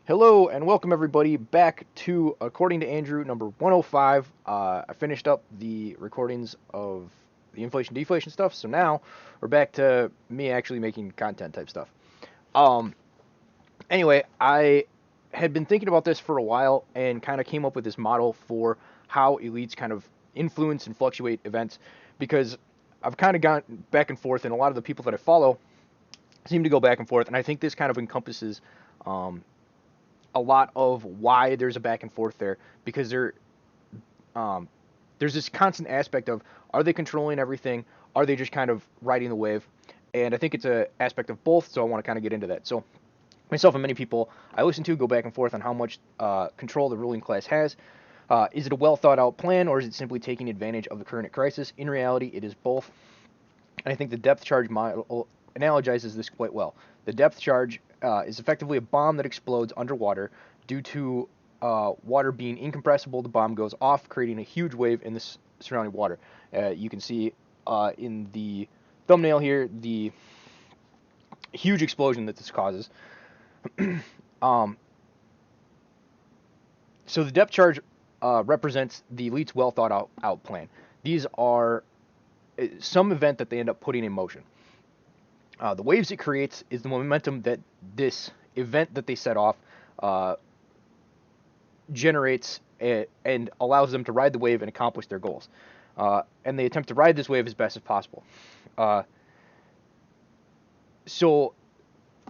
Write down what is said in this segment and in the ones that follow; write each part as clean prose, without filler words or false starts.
Hello and welcome everybody back to According to Andrew number 105. I finished up the recordings of the inflation deflation stuff, so now we're back to me actually making content type stuff. Um, anyway, I had been thinking about this for a while and kind of came up with this model for how elites kind of influence and fluctuate events because I've kind of gone back and forth, and a lot of the people that I follow seem to go back and forth, and I think this kind of encompasses um, a lot of why there's a back and forth there because um, there's this constant aspect of, are they controlling everything? Are they just kind of riding the wave? And I think it's a aspect of both, so I want to kind of get into that. So myself and many people I listen to go back and forth on how much control the ruling class has. Is it a well thought out plan, or is it simply taking advantage of the current crisis? In reality, it is both. And I think the depth charge model analogizes this quite well. The depth charge is effectively a bomb that explodes underwater due to water being incompressible. The bomb goes off, creating a huge wave in the surrounding water. You can see in the thumbnail here the huge explosion that this causes. um, so the depth charge represents the elite's well thought out plan. These are some event that they end up putting in motion. The waves it creates is the momentum that this event that they set off uh, generates and allows them to ride the wave and accomplish their goals. And they attempt to ride this wave as best as possible. Uh, so,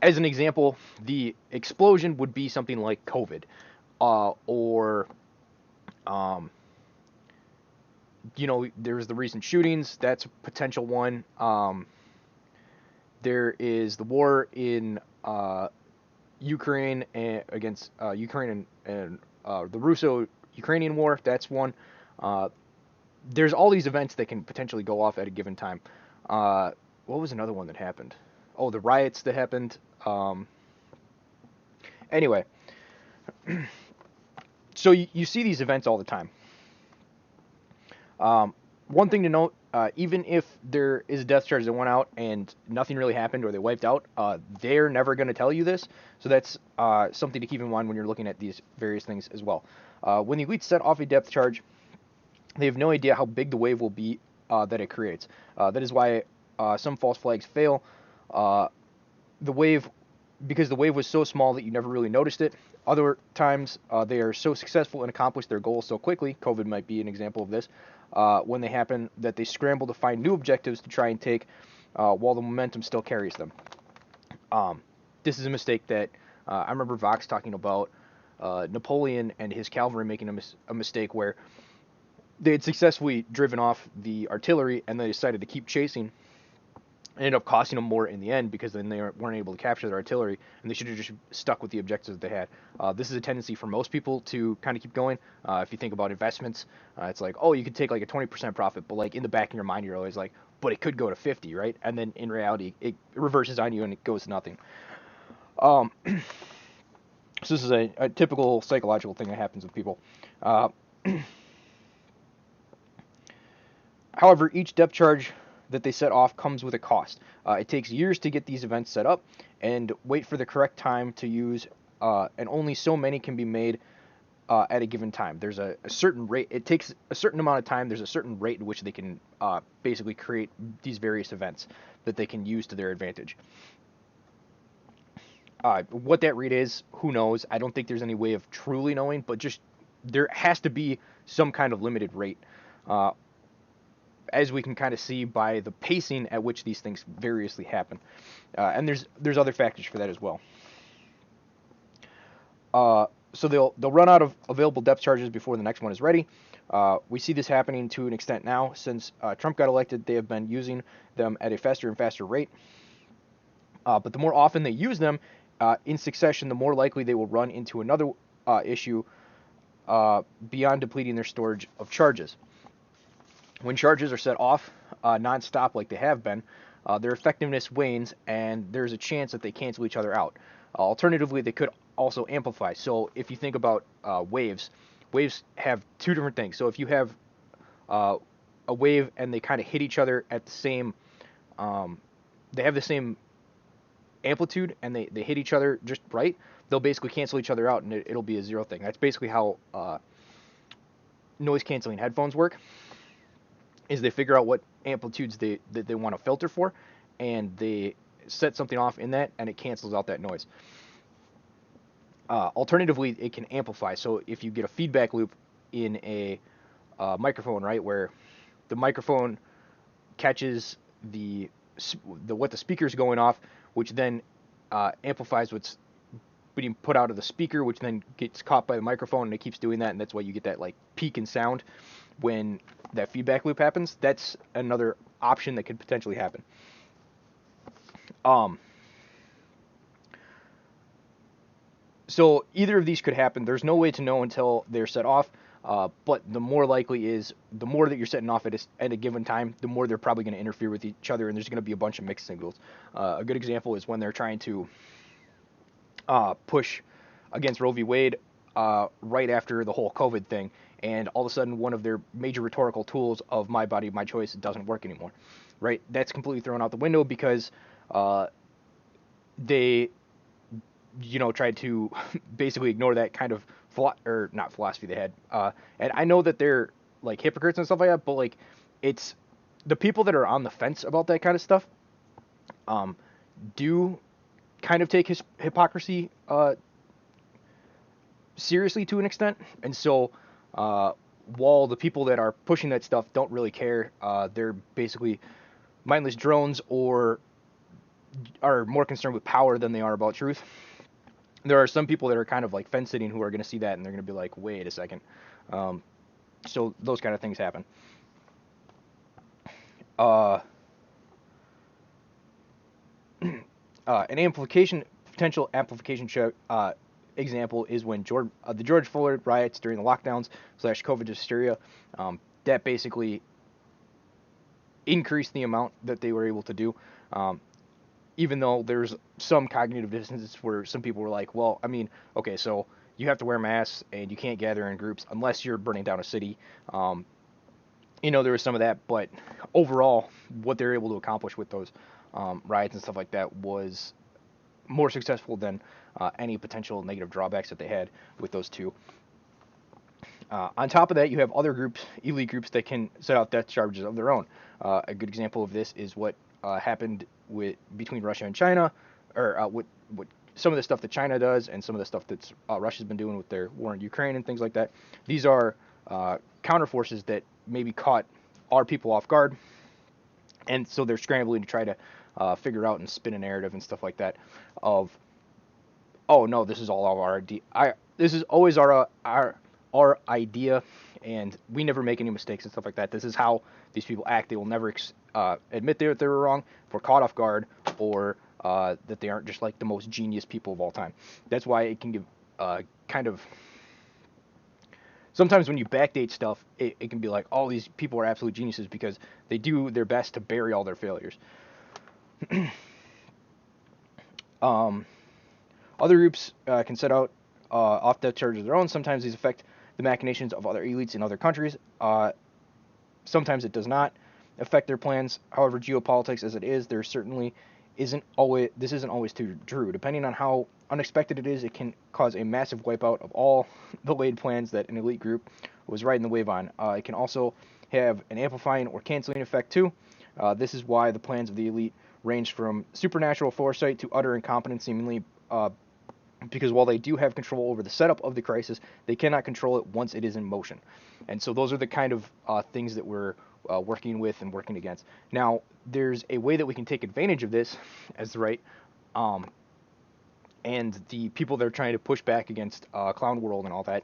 as an example, the explosion would be something like COVID, or um, there's the recent shootings. That's a potential one. There is the war in Ukraine against Ukraine and the Russo-Ukrainian war. That's one. Uh, there's all these events that can potentially go off at a given time. What was another one that happened? Oh, the riots that happened. Anyway, so you see these events all the time. One thing to note, even if there is a death charge that went out and nothing really happened or they wiped out, they're never going to tell you this. So that's something to keep in mind when you're looking at these various things as well. When the elites set off a depth charge, they have no idea how big the wave will be that it creates. That is why some false flags fail. Uh, the wave, because the wave was so small that you never really noticed it. Other times, they are so successful and accomplish their goals so quickly. COVID might be an example of this. When they happen, that they scramble to find new objectives to try and take while the momentum still carries them. Um, this is a mistake that I remember Vox talking about Napoleon and his cavalry making a mistake where they had successfully driven off the artillery and they decided to keep chasing. Ended up costing them more in the end because then they weren't able to capture their artillery, and they should have just stuck with the objectives that they had. This is a tendency for most people to kind of keep going. If you think about investments, it's like, oh, you could take like a 20% profit, but like in the back of your mind, you're always like, but it could go to 50, right? And then in reality, it reverses on you and it goes to nothing. Um, so this is a typical psychological thing that happens with people. Uh, However, each depth charge that they set off comes with a cost. It takes years to get these events set up and wait for the correct time to use, and only so many can be made at a given time. There's a certain rate. It takes a certain amount of time. There's a certain rate in which they can basically create these various events that they can use to their advantage. What that rate is, who knows? I don't think there's any way of truly knowing, but just there has to be some kind of limited rate. Uh, as we can kind of see by the pacing at which these things variously happen. And there's other factors for that as well. So they'll run out of available depth charges before the next one is ready. We see this happening to an extent now. Since Trump got elected, they have been using them at a faster and faster rate. But the more often they use them in succession, the more likely they will run into another issue beyond depleting their storage of charges. When charges are set off nonstop like they have been, their effectiveness wanes, and there's a chance that they cancel each other out. Alternatively, they could also amplify. So if you think about waves, waves have two different things. So if you have uh, a wave and they kind of hit each other at the same, they have the same amplitude and they hit each other just right, they'll basically cancel each other out, and it'll be a zero thing. That's basically how noise canceling headphones work. Is they figure out what amplitudes that they want to filter for, and they set something off in that, and it cancels out that noise. Alternatively, it can amplify. So if you get a feedback loop in a microphone, right, where the microphone catches what the speaker's going off, which then amplifies what's being put out of the speaker, which then gets caught by the microphone, and it keeps doing that, and that's why you get that like peak in sound when that feedback loop happens. That's another option that could potentially happen. So either of these could happen. There's no way to know until they're set off. But the more likely is the more that you're setting off at a given time, the more they're probably going to interfere with each other, and there's going to be a bunch of mixed signals. A good example is when they're trying to push against Roe v. Wade right after the whole COVID thing, and all of a sudden one of their major rhetorical tools of my body, my choice doesn't work anymore. Right? That's completely thrown out the window because they tried to basically ignore that kind of or not philosophy they had. And I know that they're like hypocrites and stuff like that, but like it's the people that are on the fence about that kind of stuff do kind of take his hypocrisy seriously to an extent. And so while the people that are pushing that stuff don't really care, they're basically mindless drones or are more concerned with power than they are about truth. There are some people that are kind of like fence sitting who are going to see that and they're going to be like, wait a second. So those kind of things happen. An potential amplification example is when the George Floyd riots during the lockdowns / COVID hysteria. That basically increased the amount that they were able to do. Even though there's some cognitive dissonance where some people were like, well, I mean, okay, so you have to wear masks and you can't gather in groups unless you're burning down a city. There was some of that, but overall, what they're able to accomplish with those riots and stuff like that was more successful than any potential negative drawbacks that they had with those two. On top of that, you have other groups, elite groups, that can set out death charges of their own. A good example of this is what happened between Russia and China, or what some of the stuff that China does and some of the stuff that Russia's been doing with their war in Ukraine and things like that. These are counterforces that maybe caught our people off guard, and so they're scrambling to try to figure out and spin a narrative and stuff like that of, oh no, this is all our idea. This is always our idea, and we never make any mistakes and stuff like that. This is how these people act. They will never admit that they were wrong, if we're caught off guard, or that they aren't just like the most genius people of all time. That's why it can give kind of... Sometimes when you backdate stuff, it can be like, all these people are absolute geniuses because they do their best to bury all their failures. Other groups can set out off death charges of their own. Sometimes these affect the machinations of other elites in other countries. Sometimes it does not affect their plans. However, geopolitics as it is, this isn't always too true. Depending on how unexpected it is, it can cause a massive wipeout of all the laid plans that an elite group was riding the wave on. It can also have an amplifying or canceling effect too. This is why the plans of the elite range from supernatural foresight to utter incompetence, seemingly, because while they do have control over the setup of the crisis, they cannot control it once it is in motion. And so those are the kind of things that we're working with and working against. Now, there's a way that we can take advantage of this as the right, and the people that are trying to push back against Clown World and all that,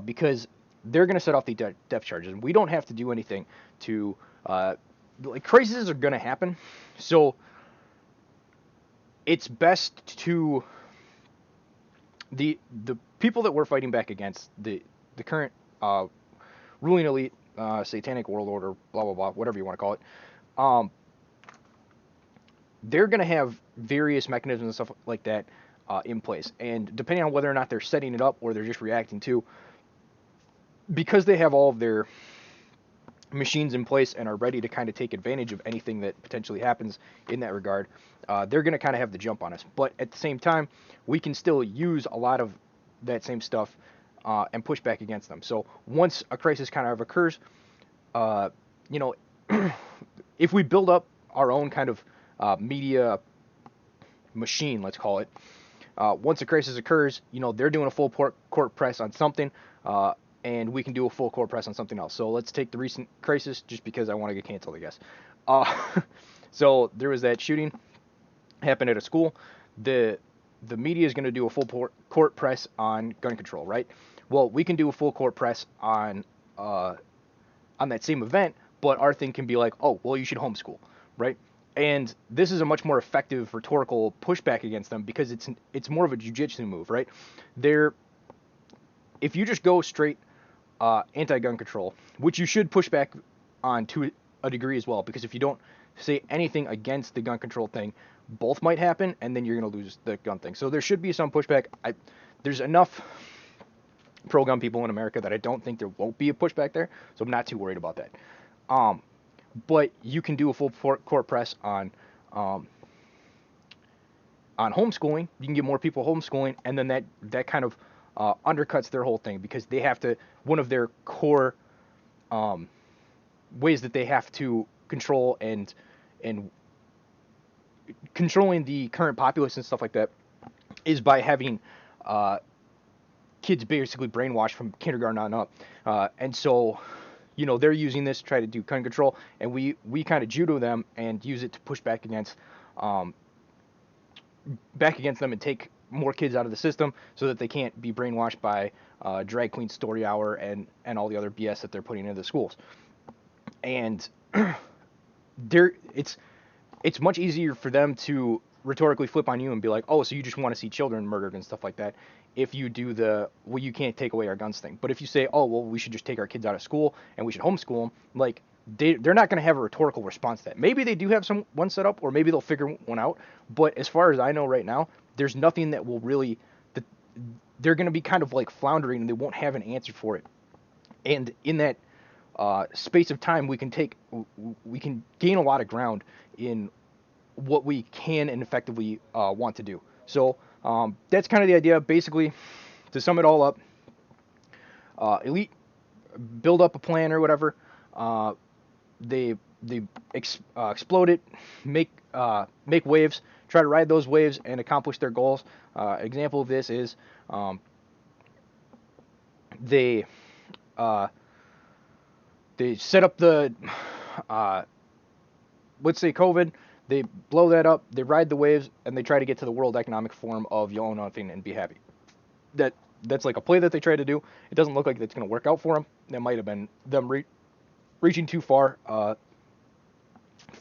because they're going to set off the depth charges. And we don't have to do anything to... crises are going to happen, so it's best to... The people that we're fighting back against, the current ruling elite, satanic world order, blah, blah, blah, whatever you want to call it, they're going to have various mechanisms and stuff like that in place. And depending on whether or not they're setting it up or they're just reacting to, because they have all of their machines in place and are ready to kind of take advantage of anything that potentially happens in that regard, they're going to kind of have the jump on us. But at the same time, we can still use a lot of that same stuff and push back against them. So once a crisis kind of occurs, uh, you know, if we build up our own kind of media machine, let's call it, once a crisis occurs, they're doing a full court press on something, and we can do a full court press on something else. So let's take the recent crisis, just because I want to get canceled, I guess. Uh, so there was that shooting happened at a school. The media is going to do a full court press on gun control, right? Well, we can do a full court press on that same event, but our thing can be like, oh, well, you should homeschool, right? And this is a much more effective rhetorical pushback against them, because it's more of a jujitsu move, right? If you just go straight anti-gun control, which you should push back on to a degree as well, because if you don't say anything against the gun control thing, both might happen, and then you're going to lose the gun thing. So there should be some pushback. There's enough pro-gun people in America that I don't think there won't be a pushback there, so I'm not too worried about that. But you can do a full court press on homeschooling. You can get more people homeschooling, and then that kind of undercuts their whole thing, because they have to, one of their core ways that they have to control and controlling the current populace and stuff like that is by having kids basically brainwashed from kindergarten on up. And so, they're using this to try to do gun control, and we kind of judo them and use it to push back against them and take more kids out of the system, so that they can't be brainwashed by drag queen story hour and all the other BS that they're putting into the schools. And it's much easier for them to rhetorically flip on you and be like, oh, so you just want to see children murdered and stuff like that, if you do well, you can't take away our guns thing. But if you say, oh, well, we should just take our kids out of school and we should homeschool them, like, they're not going to have a rhetorical response to that. Maybe they do have one set up, or maybe they'll figure one out. But as far as I know right now, there's nothing that will really, they're going to be kind of like floundering, and they won't have an answer for it. And in that space of time, we can gain a lot of ground in what we can and effectively want to do. So that's kind of the idea. Basically, to sum it all up, elite build up a plan or whatever. They explode it, make waves, try to ride those waves and accomplish their goals. Example of this is they set up the let's say COVID. They blow that up, they ride the waves, and they try to get to the World Economic Forum of you own nothing and be happy. That's like a play that they try to do. It doesn't look like that's going to work out for them. That might have been them reaching too far for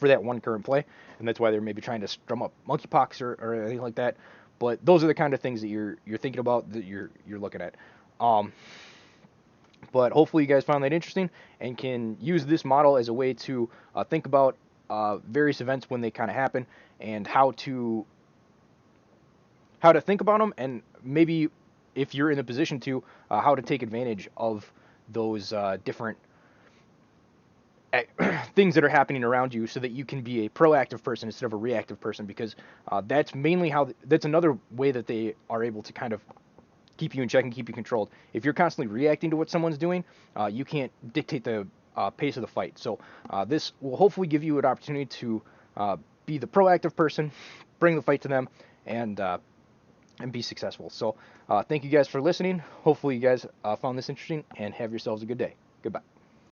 that one current play, and that's why they're maybe trying to drum up monkeypox or anything like that. But those are the kind of things that you're thinking about, that you're looking at. But hopefully you guys found that interesting and can use this model as a way to think about various events when they kind of happen, and how to think about them, and maybe if you're in the position to, how to take advantage of those different things that are happening around you, so that you can be a proactive person instead of a reactive person, because that's mainly that's another way that they are able to kind of keep you in check and keep you controlled. If you're constantly reacting to what someone's doing, you can't dictate the pace of the fight. So this will hopefully give you an opportunity to be the proactive person, bring the fight to them, and be successful. So thank you guys for listening. Hopefully you guys found this interesting, and have yourselves a good day. Goodbye.